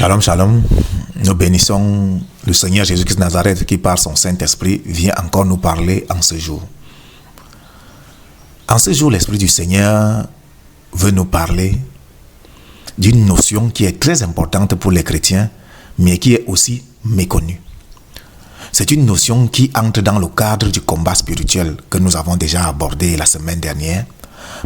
Shalom, shalom. Nous bénissons le Seigneur Jésus-Christ de Nazareth qui, par son Saint-Esprit, vient encore nous parler en ce jour. En ce jour, l'Esprit du Seigneur veut nous parler d'une notion qui est très importante pour les chrétiens, mais qui est aussi méconnue. C'est une notion qui entre dans le cadre du combat spirituel que nous avons déjà abordé la semaine dernière.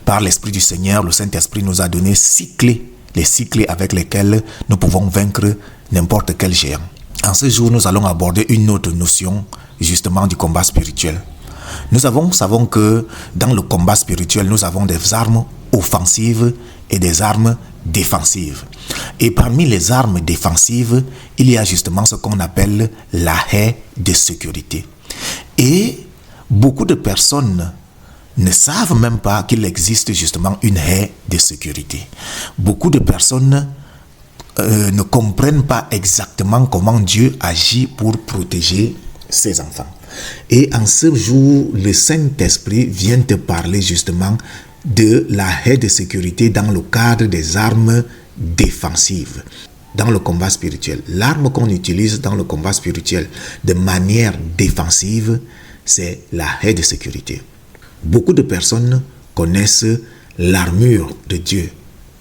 Par l'Esprit du Seigneur, le Saint-Esprit nous a donné 6 clés, les 6 clés avec lesquelles nous pouvons vaincre n'importe quel géant. En ce jour, nous allons aborder une autre notion justement du combat spirituel. Nous savons que dans le combat spirituel, nous avons des armes offensives et des armes défensives. Et parmi les armes défensives, il y a justement ce qu'on appelle la haie de sécurité. Et beaucoup de personnes ne savent même pas qu'il existe justement une haie de sécurité. Beaucoup de personnes ne comprennent pas exactement comment Dieu agit pour protéger ses enfants. Et en ce jour, le Saint-Esprit vient te parler justement de la haie de sécurité dans le cadre des armes défensives dans le combat spirituel. L'arme qu'on utilise dans le combat spirituel de manière défensive, c'est la haie de sécurité. Beaucoup de personnes connaissent l'armure de Dieu,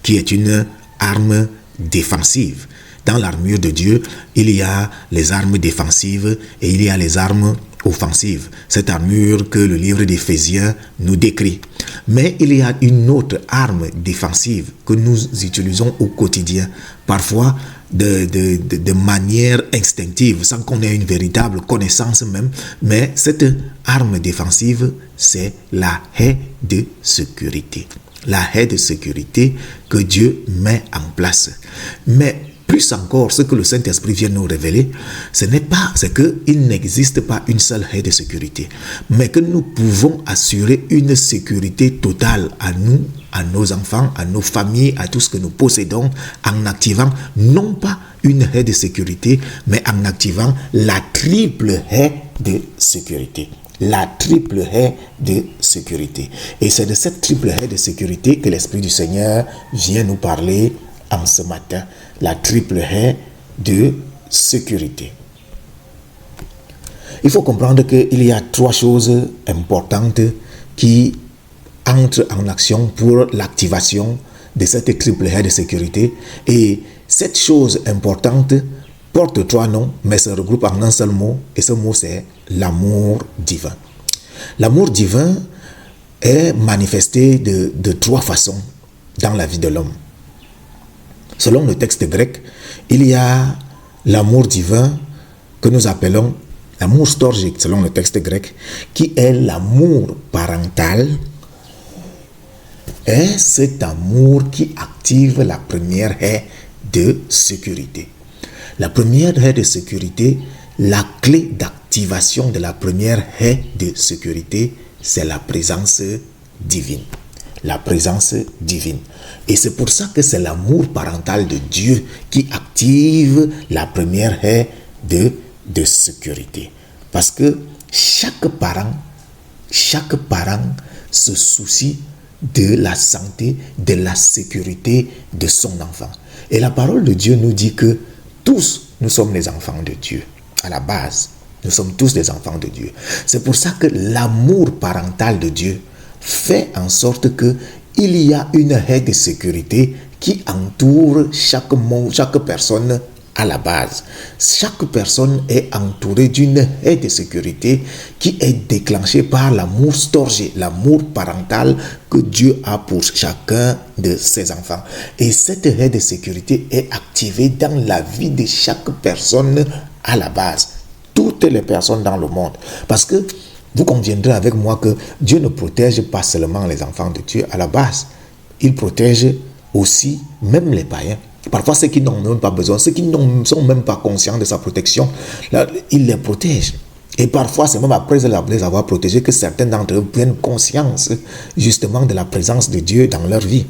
qui est une arme défensive. Dans l'armure de Dieu, il y a les armes défensives et il y a les armes offensives. Cette armure que le livre d'Éphésiens nous décrit. Mais il y a une autre arme défensive que nous utilisons au quotidien, parfois de manière instinctive, sans qu'on ait une véritable connaissance même. Mais cette arme défensive, c'est la haie de sécurité. La haie de sécurité que Dieu met en place. Mais plus encore, ce que le Saint-Esprit vient nous révéler, c'est qu'il n'existe pas une seule haie de sécurité, mais que nous pouvons assurer une sécurité totale à nous, à nos enfants, à nos familles, à tout ce que nous possédons, en activant non pas une haie de sécurité, mais en activant la triple haie de sécurité. La triple haie de sécurité. Et c'est de cette triple haie de sécurité que l'Esprit du Seigneur vient nous parler en ce matin. La triple haie de sécurité. Il faut comprendre qu'il y a 3 choses importantes qui entrent en action pour l'activation de cette triple haie de sécurité. Et cette chose importante porte 3 noms, mais se regroupe en un seul mot. Et ce mot, c'est l'amour divin. L'amour divin est manifesté de 3 façons dans la vie de l'homme. Selon le texte grec, il y a l'amour divin que nous appelons l'amour storgique, selon le texte grec, qui est l'amour parental. Et cet amour qui active la première haie de sécurité. La première haie de sécurité, la clé d'activation de la première haie de sécurité, c'est la présence divine. La présence divine. Et c'est pour ça que c'est l'amour parental de Dieu qui active la première haie de sécurité. Parce que chaque parent se soucie de la santé, de la sécurité de son enfant. Et la parole de Dieu nous dit que tous, nous sommes les enfants de Dieu. À la base, nous sommes tous des enfants de Dieu. C'est pour ça que l'amour parental de Dieu fait en sorte que il y a une haie de sécurité qui entoure chaque personne à la base. Chaque personne est entourée d'une haie de sécurité qui est déclenchée par l'amour storgé, l'amour parental que Dieu a pour chacun de ses enfants. Et cette haie de sécurité est activée dans la vie de chaque personne à la base. Toutes les personnes dans le monde. Parce que vous conviendrez avec moi que Dieu ne protège pas seulement les enfants de Dieu à la base. Il protège aussi même les païens. Parfois, ceux qui n'ont même pas besoin, ceux qui ne sont même pas conscients de sa protection, là, il les protège. Et parfois, c'est même après les avoir protégés que certains d'entre eux prennent conscience justement de la présence de Dieu dans leur vie.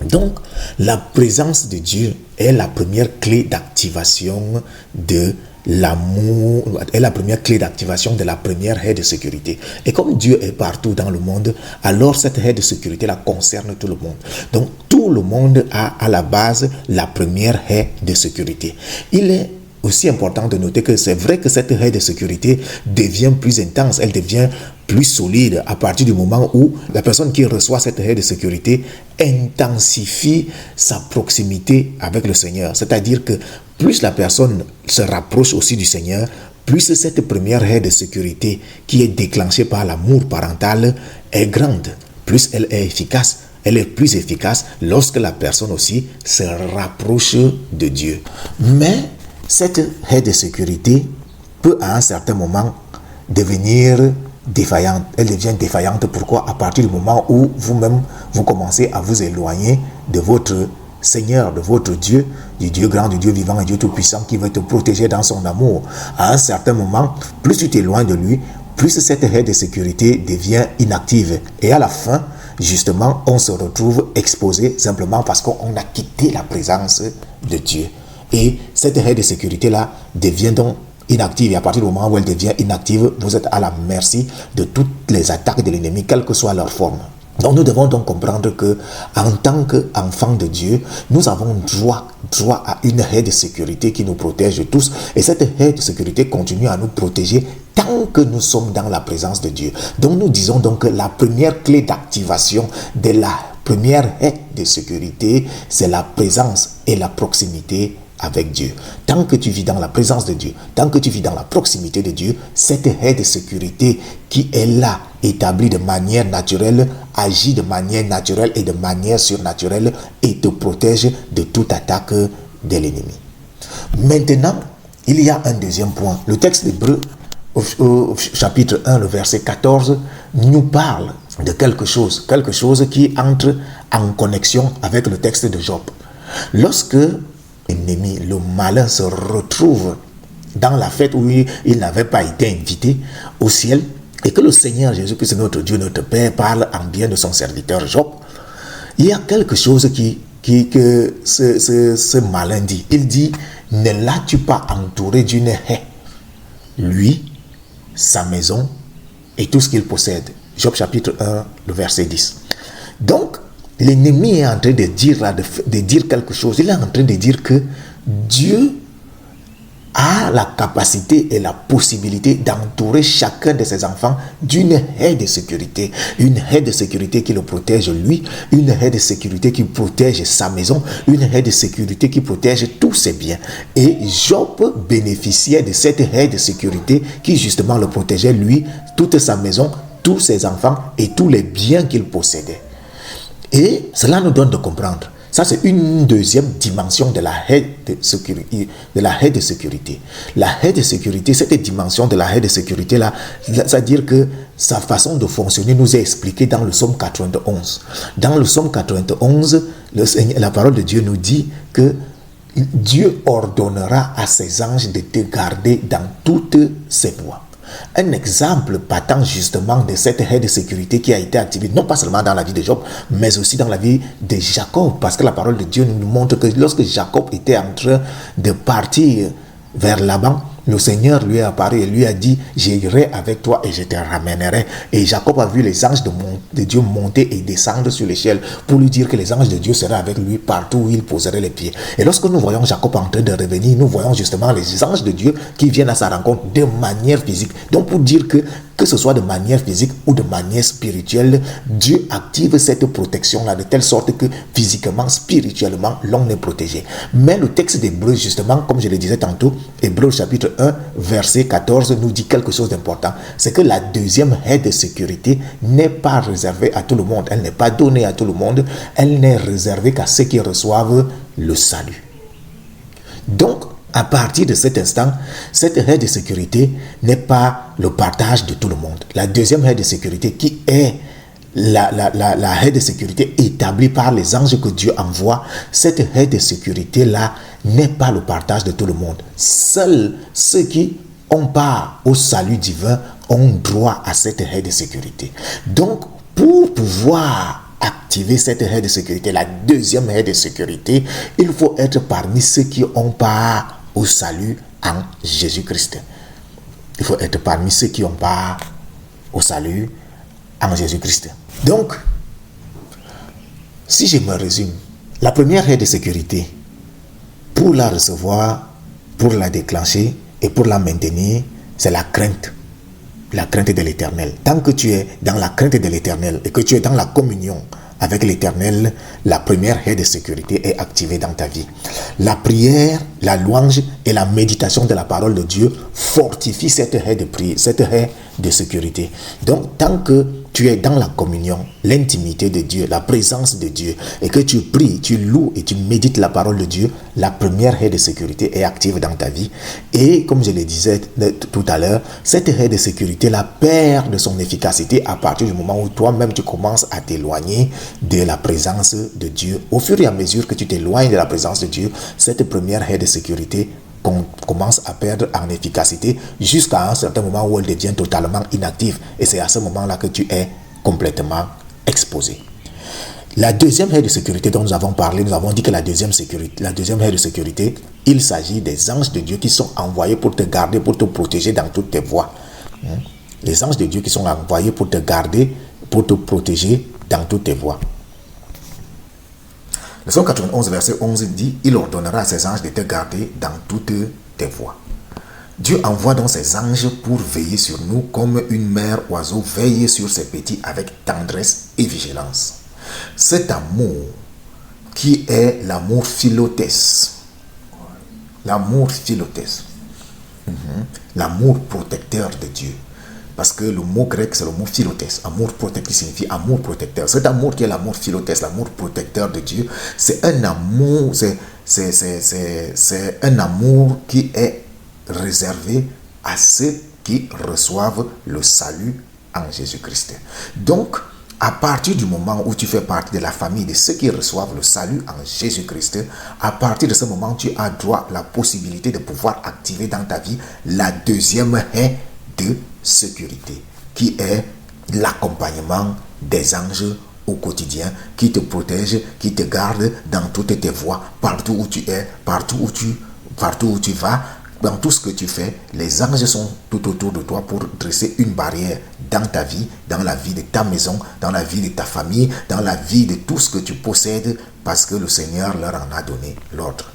Donc, la présence de Dieu est la première clé d'activation de l'amour est la première clé d'activation de la première haie de sécurité. Et comme Dieu est partout dans le monde, alors cette haie de sécurité la concerne tout le monde. Donc, tous tout le monde a à la base la première haie de sécurité. Il est aussi important de noter que c'est vrai que cette haie de sécurité devient plus intense, elle devient plus solide à partir du moment où la personne qui reçoit cette haie de sécurité intensifie sa proximité avec le Seigneur. C'est-à-dire que plus la personne se rapproche aussi du Seigneur, plus cette première haie de sécurité qui est déclenchée par l'amour parental est grande, plus elle est efficace. Elle est plus efficace lorsque la personne aussi se rapproche de Dieu. Mais cette haie de sécurité peut à un certain moment devenir défaillante. Elle devient défaillante. Pourquoi? À partir du moment où vous-même, vous commencez à vous éloigner de votre Seigneur, de votre Dieu, du Dieu grand, du Dieu vivant et Dieu tout-puissant qui veut te protéger dans son amour. À un certain moment, plus tu t'éloignes de lui, plus cette haie de sécurité devient inactive. Et à la fin, justement, on se retrouve exposé simplement parce qu'on a quitté la présence de Dieu. Et cette haie de sécurité-là devient donc inactive. Et à partir du moment où elle devient inactive, vous êtes à la merci de toutes les attaques de l'ennemi, quelle que soit leur forme. Donc nous devons donc comprendre que en tant qu'enfants de Dieu, nous avons droit à une haie de sécurité qui nous protège de tous. Et cette haie de sécurité continue à nous protéger tant que nous sommes dans la présence de Dieu. Donc nous disons donc que la première clé d'activation de la première haie de sécurité, c'est la présence et la proximité avec Dieu. Tant que tu vis dans la présence de Dieu, tant que tu vis dans la proximité de Dieu, cette haie de sécurité qui est là, établie de manière naturelle, agit de manière naturelle et de manière surnaturelle et te protège de toute attaque de l'ennemi. Maintenant, il y a un deuxième point. Le texte d'Hébreux, au chapitre 1, le verset 14, nous parle de quelque chose qui entre en connexion avec le texte de Job. Lorsque l'ennemi, le malin, se retrouve dans la fête où il n'avait pas été invité au ciel, et que le Seigneur Jésus-Christ, notre Dieu, notre Père, parle en bien de son serviteur Job, il y a quelque chose que ce malin dit. Il dit, ne l'as-tu pas entouré d'une haie, lui, sa maison et tout ce qu'il possède? Job chapitre 1, le verset 10. Donc, l'ennemi est en train de dire quelque chose. Il est en train de dire que Dieu a la capacité et la possibilité d'entourer chacun de ses enfants d'une haie de sécurité. Une haie de sécurité qui le protège lui, une haie de sécurité qui protège sa maison, une haie de sécurité qui protège tous ses biens. Et Job bénéficiait de cette haie de sécurité qui justement le protégeait lui, toute sa maison, tous ses enfants et tous les biens qu'il possédait. Et cela nous donne de comprendre. Ça, c'est une deuxième dimension de la haie de sécurité. La haie de sécurité, cette dimension de la haie de sécurité-là, c'est-à-dire que sa façon de fonctionner nous est expliquée dans le psaume 91. Dans le psaume 91, la parole de Dieu nous dit que Dieu ordonnera à ses anges de te garder dans toutes ses voies. Un exemple patent justement de cette haie de sécurité qui a été activée, non pas seulement dans la vie de Job, mais aussi dans la vie de Jacob. Parce que la parole de Dieu nous montre que lorsque Jacob était en train de partir vers Laban, le Seigneur lui est apparu et lui a dit, j'irai avec toi et je te ramènerai. Et Jacob a vu les anges de Dieu monter et descendre sur l'échelle pour lui dire que les anges de Dieu seraient avec lui partout où il poserait les pieds. Et lorsque nous voyons Jacob en train de revenir, nous voyons justement les anges de Dieu qui viennent à sa rencontre de manière physique. Donc pour dire que ce soit de manière physique ou de manière spirituelle, Dieu active cette protection-là de telle sorte que physiquement, spirituellement, l'homme est protégé. Mais le texte d'Hébreux, justement, comme je le disais tantôt, Hébreux chapitre 1, verset 14, nous dit quelque chose d'important. C'est que la deuxième haie de sécurité n'est pas réservée à tout le monde. Elle n'est pas donnée à tout le monde. Elle n'est réservée qu'à ceux qui reçoivent le salut. Donc, à partir de cet instant, cette haie de sécurité n'est pas le partage de tout le monde. La deuxième haie de sécurité qui est la haie de sécurité établie par les anges que Dieu envoie, cette haie de sécurité-là n'est pas le partage de tout le monde. Seuls ceux qui ont part au salut divin ont droit à cette haie de sécurité. Donc, pour pouvoir activer cette haie de sécurité, la deuxième haie de sécurité, il faut être parmi ceux qui ont part au salut en Jésus-Christ. Il faut être parmi ceux qui ont part au salut en Jésus-Christ. Donc, si je me résume, La première haie de sécurité, pour la recevoir, pour la déclencher et pour la maintenir, c'est la crainte de l'Éternel. Tant que tu es dans la crainte de l'Éternel et que tu es dans la communion avec l'Éternel, la première haie de sécurité est activée dans ta vie. La prière, la louange et la méditation de la parole de Dieu fortifient cette haie de prière, cette haie de sécurité. Donc, tant que tu es dans la communion, l'intimité de Dieu, la présence de Dieu, et que tu pries, tu loues et tu médites la parole de Dieu, la première haie de sécurité est active dans ta vie. Et comme je le disais tout à l'heure, cette haie de sécurité la perd de son efficacité à partir du moment où toi-même tu commences à t'éloigner de la présence de Dieu. Au fur et à mesure que tu t'éloignes de la présence de Dieu, cette première haie de sécurité commence à perdre en efficacité jusqu'à un certain moment où elle devient totalement inactive. Et c'est à ce moment-là que tu es complètement exposé. La deuxième haie de sécurité dont nous avons parlé, nous avons dit que la deuxième haie de sécurité, il s'agit des anges de Dieu qui sont envoyés pour te garder, pour te protéger dans toutes tes voies. Les anges de Dieu qui sont envoyés pour te garder, pour te protéger dans toutes tes voies. Le Psaume 91, verset 11 dit « Il ordonnera à ses anges de te garder dans toutes tes voies. » Dieu envoie donc ses anges pour veiller sur nous comme une mère oiseau veille sur ses petits avec tendresse et vigilance. Cet amour qui est l'amour philotès, l'amour protecteur de Dieu. Parce que le mot grec, c'est le mot philotès. Amour protecteur qui signifie amour protecteur. Cet amour qui est l'amour philotès, l'amour protecteur de Dieu, c'est un amour, c'est un amour qui est réservé à ceux qui reçoivent le salut en Jésus-Christ. Donc, à partir du moment où tu fais partie de la famille de ceux qui reçoivent le salut en Jésus-Christ, à partir de ce moment, tu as droit, la possibilité de pouvoir activer dans ta vie la deuxième haie de sécurité, qui est l'accompagnement des anges au quotidien, qui te protègent, qui te gardent dans toutes tes voies, partout où tu es, partout où tu vas, dans tout ce que tu fais. Les anges sont tout autour de toi pour dresser une barrière dans ta vie, dans la vie de ta maison, dans la vie de ta famille, dans la vie de tout ce que tu possèdes, parce que le Seigneur leur en a donné l'ordre.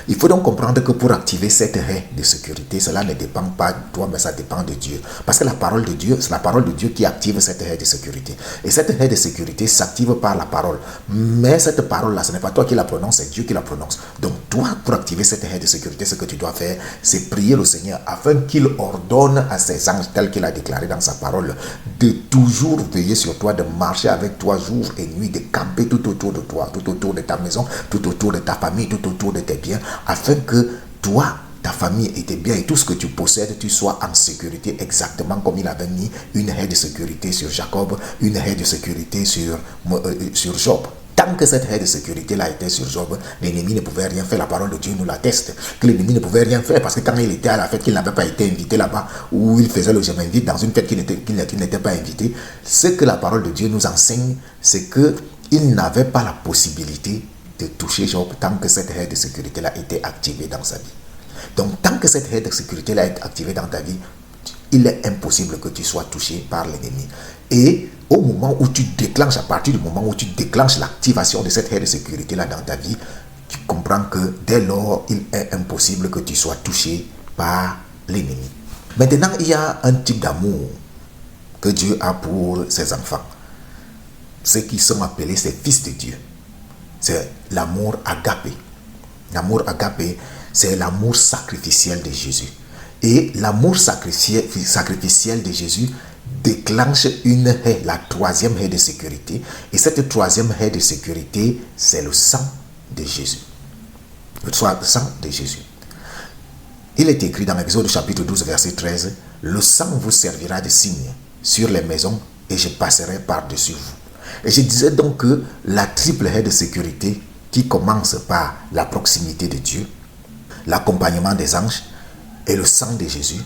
Il faut donc comprendre que pour activer cette haie de sécurité, cela ne dépend pas de toi, mais ça dépend de Dieu. Parce que la parole de Dieu, c'est la parole de Dieu qui active cette haie de sécurité. Et cette haie de sécurité s'active par la parole. Mais cette parole-là, ce n'est pas toi qui la prononce, c'est Dieu qui la prononce. Donc toi, pour activer cette haie de sécurité, ce que tu dois faire, c'est prier le Seigneur afin qu'il ordonne à ses anges, tel qu'il a déclaré dans sa parole, de toujours veiller sur toi, de marcher avec toi jour et nuit, de camper tout autour de toi, tout autour de ta maison, tout autour de ta famille, tout autour de tes biens, afin que toi, ta famille et tes biens et tout ce que tu possèdes, tu sois en sécurité exactement comme il avait mis une haie de sécurité sur Jacob, une haie de sécurité sur Job. Tant que cette haie de sécurité-là était sur Job, l'ennemi ne pouvait rien faire. La parole de Dieu nous l'atteste, que l'ennemi ne pouvait rien faire parce que quand il était à la fête, qu'il n'avait pas été invité là-bas, où il faisait le je m'invite dans une fête qu'il n'était pas invité, ce que la parole de Dieu nous enseigne, c'est qu'il n'avait pas la possibilité de toucher Job tant que cette haie de sécurité-là était activée dans sa vie. Donc, tant que cette haie de sécurité-là est activée dans ta vie, il est impossible que tu sois touché par l'ennemi. Et au moment où tu déclenches, à partir du moment où tu déclenches l'activation de cette haie de sécurité-là dans ta vie, tu comprends que dès lors, il est impossible que tu sois touché par l'ennemi. Maintenant, il y a un type d'amour que Dieu a pour ses enfants. Ceux qui sont appelés ses fils de Dieu. C'est l'amour agapé. L'amour agapé, c'est l'amour sacrificiel de Jésus. Et l'amour sacrificiel de Jésus déclenche une haie, la troisième haie de sécurité. Et cette troisième haie de sécurité, c'est le sang de Jésus. Le sang de Jésus. Il est écrit dans Exode chapitre 12, verset 13, « Le sang vous servira de signe sur les maisons et je passerai par-dessus vous. » Et je disais donc que la triple haie de sécurité qui commence par la proximité de Dieu, l'accompagnement des anges et le sang de Jésus,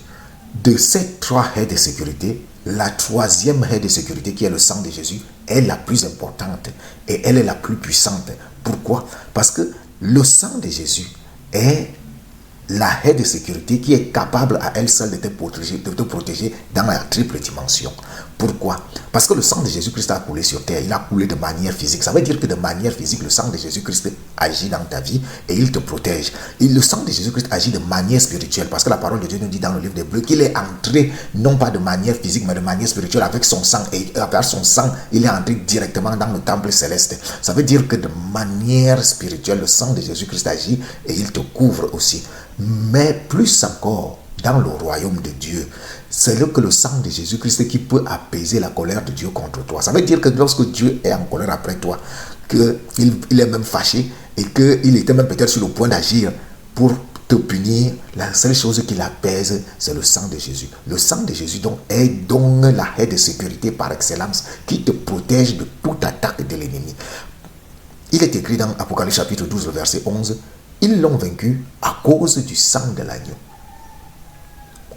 de ces trois haies de sécurité, la troisième haie de sécurité qui est le sang de Jésus est la plus importante et elle est la plus puissante. Pourquoi? Parce que le sang de Jésus est la haie de sécurité qui est capable à elle seule de te protéger dans la triple dimension. Pourquoi? Parce que le sang de Jésus-Christ a coulé sur terre, il a coulé de manière physique. Ça veut dire que de manière physique, le sang de Jésus-Christ agit dans ta vie et il te protège. Et le sang de Jésus-Christ agit de manière spirituelle, parce que la parole de Dieu nous dit dans le livre des Hébreux qu'il est entré non pas de manière physique mais de manière spirituelle avec son sang, et avec son sang il est entré directement dans le temple céleste. Ça veut dire que de manière spirituelle, le sang de Jésus-Christ agit et il te couvre aussi. Mais plus encore, dans le royaume de Dieu, c'est là que le sang de Jésus-Christ qui peut apaiser la colère de Dieu contre toi. Ça veut dire que lorsque Dieu est en colère après toi, qu'il est même fâché et qu'il était même peut-être sur le point d'agir pour te punir, la seule chose qui l'apaise, c'est le sang de Jésus. Le sang de Jésus donc est donc la haie de sécurité par excellence qui te protège de toute attaque de l'ennemi. Il est écrit dans Apocalypse chapitre 12, verset 11, « Ils l'ont vaincu à cause du sang de l'agneau. »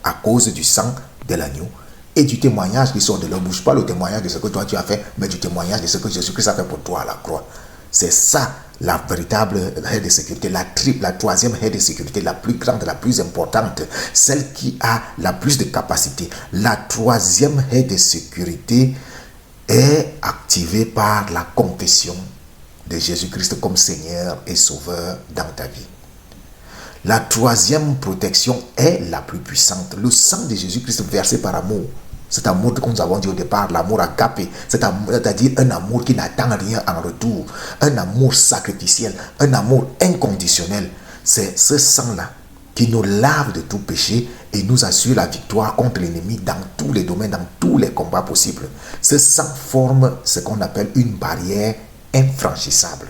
À cause du sang de l'agneau et du témoignage qui sort de leur bouche. Pas le témoignage de ce que toi tu as fait, mais du témoignage de ce que Jésus-Christ a fait pour toi à la croix. C'est ça la véritable haie de sécurité, la troisième haie de sécurité, la plus grande, la plus importante, celle qui a la plus de capacité. La troisième haie de sécurité est activée par la confession de Jésus-Christ comme Seigneur et Sauveur dans ta vie. La troisième protection est la plus puissante. Le sang de Jésus-Christ versé par amour. Cet amour que nous avons dit au départ, l'amour agapé, c'est-à-dire un amour qui n'attend rien en retour, un amour sacrificiel, un amour inconditionnel. C'est ce sang-là qui nous lave de tout péché et nous assure la victoire contre l'ennemi dans tous les domaines, dans tous les combats possibles. Ce sang forme ce qu'on appelle une barrière infranchissable.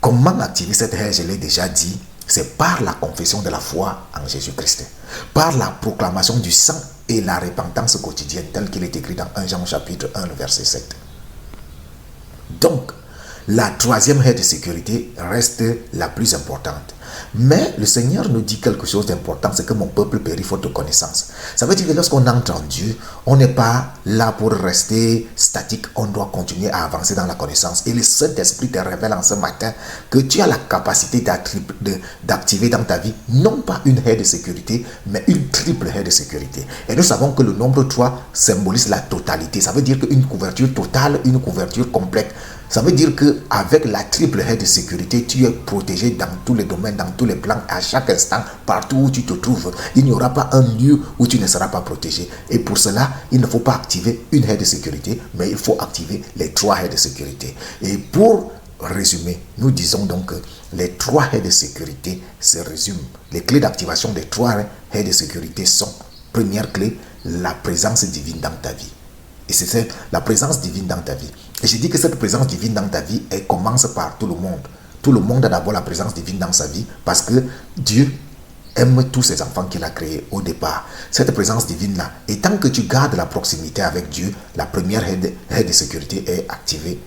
Comment activer cette haie? Je l'ai déjà dit. C'est par la confession de la foi en Jésus-Christ, par la proclamation du sang et la repentance quotidienne, tel qu'il est écrit dans 1 Jean chapitre 1, verset 7. Donc, la troisième haie de sécurité reste la plus importante. Mais le Seigneur nous dit quelque chose d'important, c'est que mon peuple périt faute de connaissance. Ça veut dire que lorsqu'on entre en Dieu, on n'est pas là pour rester statique, on doit continuer à avancer dans la connaissance. Et le Saint-Esprit te révèle en ce matin que tu as la capacité d'activer dans ta vie, non pas une haie de sécurité, mais une triple haie de sécurité. Et nous savons que le nombre 3 symbolise la totalité. Ça veut dire qu'une couverture totale, une couverture complète. Ça veut dire qu'avec la triple haie de sécurité, tu es protégé dans tous les domaines, dans tous les plans, à chaque instant, partout où tu te trouves. Il n'y aura pas un lieu où tu ne seras pas protégé. Et pour cela, il ne faut pas activer une haie de sécurité, mais il faut activer les 3 haies de sécurité. Et pour résumer, nous disons donc que les 3 haies de sécurité se résument. Les clés d'activation des 3 haies de sécurité sont, première clé, la présence divine dans ta vie. Et c'est la présence divine dans ta vie. Et je dis que cette présence divine dans ta vie, elle commence par tout le monde. Tout le monde a d'abord la présence divine dans sa vie parce que Dieu aime tous ses enfants qu'il a créés au départ. Cette présence divine-là, et tant que tu gardes la proximité avec Dieu, la première haie de sécurité est activée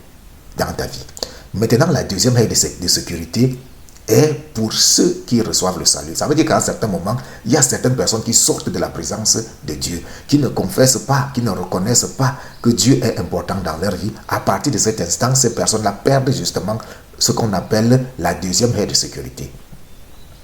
dans ta vie. Maintenant, la deuxième haie de sécurité est pour ceux qui reçoivent le salut. Ça veut dire qu'à un certain moment, il y a certaines personnes qui sortent de la présence de Dieu, qui ne confessent pas, qui ne reconnaissent pas que Dieu est important dans leur vie. À partir de cet instant, ces personnes-là perdent justement ce qu'on appelle la deuxième haie de sécurité,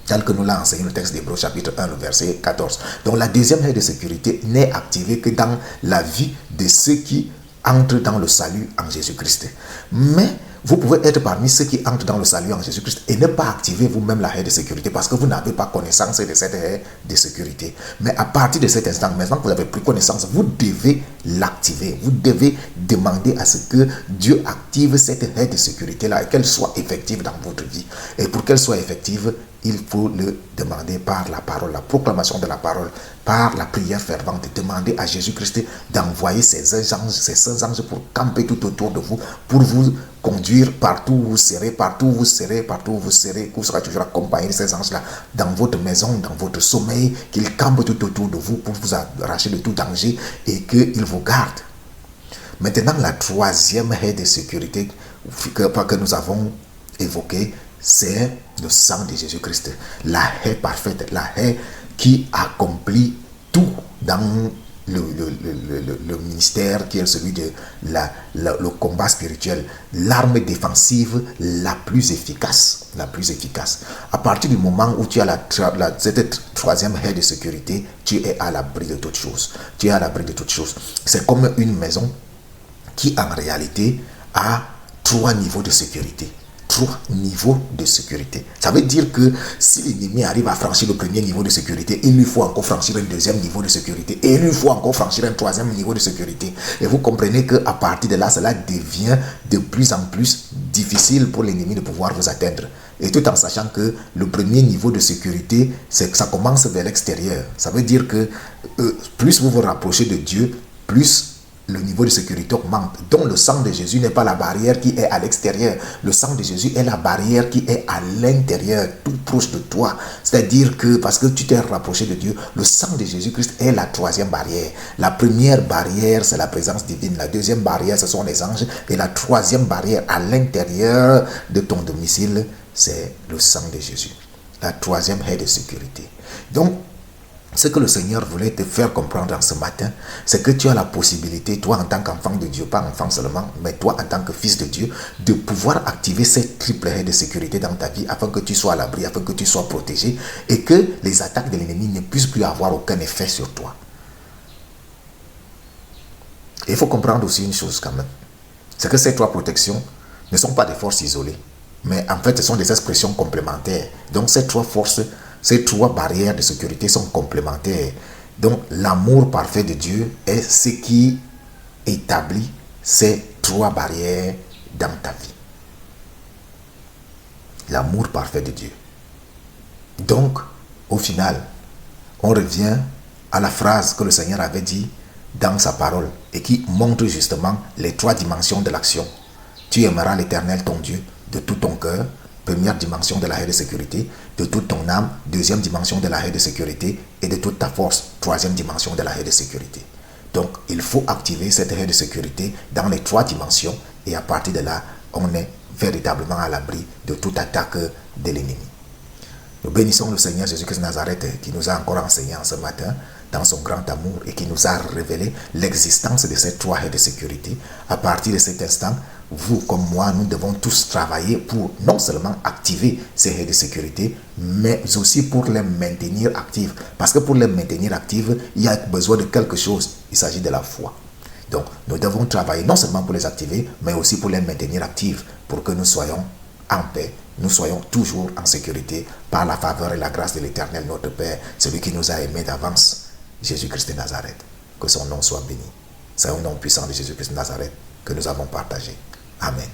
tel que nous l'a enseigné le texte d'Hébreux chapitre 1, le verset 14. Donc la deuxième haie de sécurité n'est activée que dans la vie de ceux qui entrent dans le salut en Jésus-Christ. Mais vous pouvez être parmi ceux qui entrent dans le salut en Jésus-Christ et ne pas activer vous-même la haie de sécurité parce que vous n'avez pas connaissance de cette haie de sécurité. Mais à partir de cet instant, maintenant que vous avez pris connaissance, vous devez l'activer. Vous devez demander à ce que Dieu active cette haie de sécurité-là et qu'elle soit effective dans votre vie. Et pour qu'elle soit effective, il faut le demander par la parole, la proclamation de la parole, par la prière fervente. Demandez à Jésus-Christ d'envoyer ses saints anges pour camper tout autour de vous, pour vous conduire partout où vous serez, partout où vous serez, partout où vous serez, vous serez toujours accompagné de ces anges-là, dans votre maison, dans votre sommeil, qu'ils campent tout autour de vous pour vous arracher de tout danger et qu'ils vous gardent. Maintenant, la troisième haie de sécurité que nous avons évoquée, c'est le sang de Jésus-Christ, la haie parfaite, la haie qui accomplit tout dans le ministère qui est celui de le combat spirituel, l'arme défensive la plus efficace. La plus efficace. À partir du moment où tu as cette troisième haie de sécurité, tu es à l'abri de toutes choses. Tu es à l'abri de toutes choses. C'est comme une maison qui en réalité a 3 niveaux de sécurité. 3 niveaux de sécurité. Ça veut dire que si l'ennemi arrive à franchir le premier niveau de sécurité, il lui faut encore franchir un deuxième niveau de sécurité et il lui faut encore franchir un troisième niveau de sécurité. Et vous comprenez qu'à partir de là, cela devient de plus en plus difficile pour l'ennemi de pouvoir vous atteindre. Et tout en sachant que le premier niveau de sécurité, c'est que ça commence vers l'extérieur. Ça veut dire que plus vous vous rapprochez de Dieu, plus le niveau de sécurité augmente. Donc le sang de Jésus n'est pas la barrière qui est à l'extérieur. Le sang de Jésus est la barrière qui est à l'intérieur, tout proche de toi. C'est-à-dire que parce que tu t'es rapproché de Dieu, le sang de Jésus-Christ est la troisième barrière. La première barrière, c'est la présence divine. La deuxième barrière, ce sont les anges. Et la troisième barrière à l'intérieur de ton domicile, c'est le sang de Jésus. La troisième haie de sécurité. Donc, ce que le Seigneur voulait te faire comprendre en ce matin, c'est que tu as la possibilité, toi en tant qu'enfant de Dieu, pas enfant seulement, mais toi en tant que fils de Dieu, de pouvoir activer cette triple haie de sécurité dans ta vie afin que tu sois à l'abri, afin que tu sois protégé et que les attaques de l'ennemi ne puissent plus avoir aucun effet sur toi. Et il faut comprendre aussi une chose quand même, c'est que ces 3 protections ne sont pas des forces isolées, mais en fait ce sont des expressions complémentaires. Donc ces 3 forces, ces 3 barrières de sécurité sont complémentaires. Donc l'amour parfait de Dieu est ce qui établit ces 3 barrières dans ta vie. L'amour parfait de Dieu. Donc, au final, on revient à la phrase que le Seigneur avait dit dans sa parole et qui montre justement les 3 dimensions de l'action. Tu aimeras l'Éternel ton Dieu de tout ton cœur. Première dimension de la haie de sécurité, de toute ton âme, deuxième dimension de la haie de sécurité et de toute ta force, troisième dimension de la haie de sécurité. Donc, il faut activer cette haie de sécurité dans les 3 dimensions et à partir de là, on est véritablement à l'abri de toute attaque de l'ennemi. Nous bénissons le Seigneur Jésus-Christ de Nazareth qui nous a encore enseigné ce matin dans son grand amour et qui nous a révélé l'existence de ces 3 haies de sécurité. À partir de cet instant, vous comme moi, nous devons tous travailler pour non seulement activer ces haies de sécurité, mais aussi pour les maintenir actives. Parce que pour les maintenir actives, il y a besoin de quelque chose. Il s'agit de la foi. Donc, nous devons travailler non seulement pour les activer, mais aussi pour les maintenir actives, pour que nous soyons en paix, nous soyons toujours en sécurité par la faveur et la grâce de l'Éternel, notre Père, celui qui nous a aimés d'avance, Jésus-Christ de Nazareth. Que son nom soit béni. C'est au nom puissant de Jésus-Christ de Nazareth que nous avons partagé. Amen.